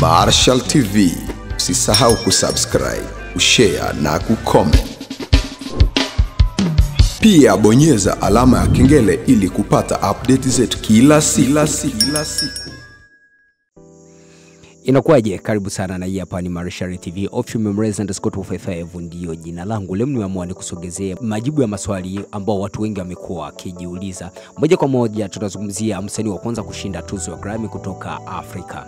Marshal TV, usisahau kusubscribe, kushare na kucomment. Pia bonyeza alama ya kengele ili kupata update zetu kila siku. Inakuaje? Karibu sana na hii hapa ni Marshal TV _memories_255 ndio jina langu. Leo nimeamua nikusogezee majibu ya maswali ambao watu wengi wamekuwa wakijiuliza. Moja kwa moja tutazungumzia msanii wa kwanza kushinda tuzo ya Grammy kutoka Afrika.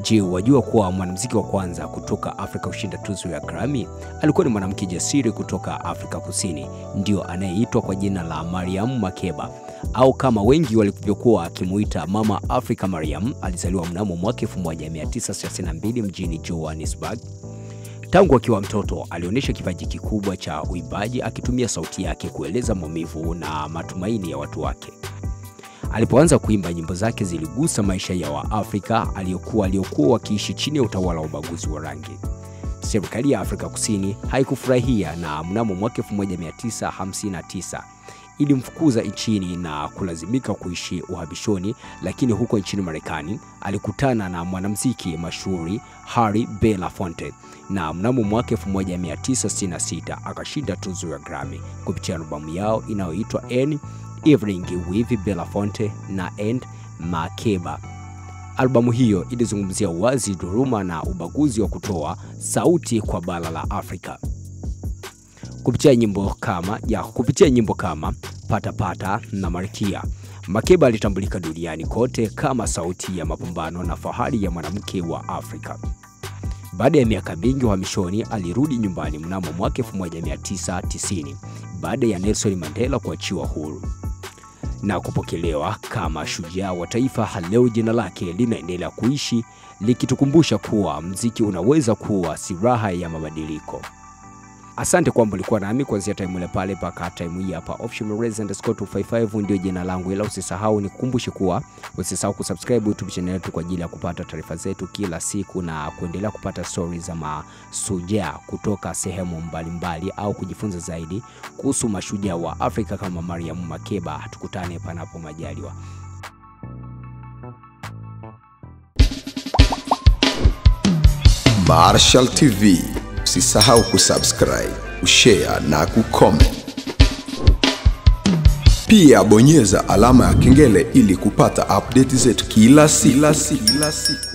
Je, wajua kuwa mwanamuziki wa kwanza kutoka Afrika kushinda tuzo ya Grammy alikuwa ni mwanamke jasiri kutoka Afrika Kusini, ndio anayeitwa kwa jina la Mariam Makeba, au kama wengi walivyokuwa akimuita Mama Africa. Mariam alizaliwa mnamo mwaka 1932 mjini Johannesburg. Tangu akiwa mtoto alionyesha kipaji kikubwa cha uimbaji, akitumia sauti yake kueleza maumivu na matumaini ya watu wake. Alipoanza kuimba, nyimbo zake ziligusa maisha ya Waafrika waliokuwa wakiishi chini ya utawala wa ubaguzi wa rangi. Serikali ya Afrika Kusini haikufurahia, na mnamo mwaka 1959 ilimfukuza nchini na kulazimika kuishi uhamishoni. Lakini huko nchini Marekani alikutana na mwanamuziki mashuhuri Harry Belafonte, na mnamo mwaka 1966 akashinda tuzo ya Grammy kupitia albamu yao inayoitwa Evening with Belafonte na Makeba. Albamu hiyo ilizungumzia uwazi, dhuluma na ubaguzi wa kutoa sauti kwa bara la Afrika. Kupitia nyimbo kama Pata Pata na Malkia, Makeba alitambulika duniani kote kama sauti ya mapambano na fahari ya mwanamke wa Afrika. Baada ya miaka mingi uhamishoni, alirudi nyumbani mnamo mwaka 1990 baada ya Nelson Mandela kuachiwa huru na kupokelewa kama shujaa wa taifa. Leo jina lake linaendelea kuishi, likitukumbusha kuwa muziki unaweza kuwa silaha ya mabadiliko. Asante kwamba ulikuwa nami kuanzia time ile pale mpaka time hii hapa. _memories_255 ndio jina langu, ila usisahau nikukumbushe kuwa usisahau kusubscribe YouTube channel yetu kwa ajili ya kupata taarifa zetu kila siku na kuendelea kupata stories za mashujaa kutoka sehemu mbalimbali, au kujifunza zaidi kuhusu mashujaa wa Afrika kama Mariam Makeba. Tukutane panapo majaliwa. Marshal TV, usisahau kusubscribe, kushare na kucomment. Pia bonyeza alama ya kengele ili kupata update zetu kila siku.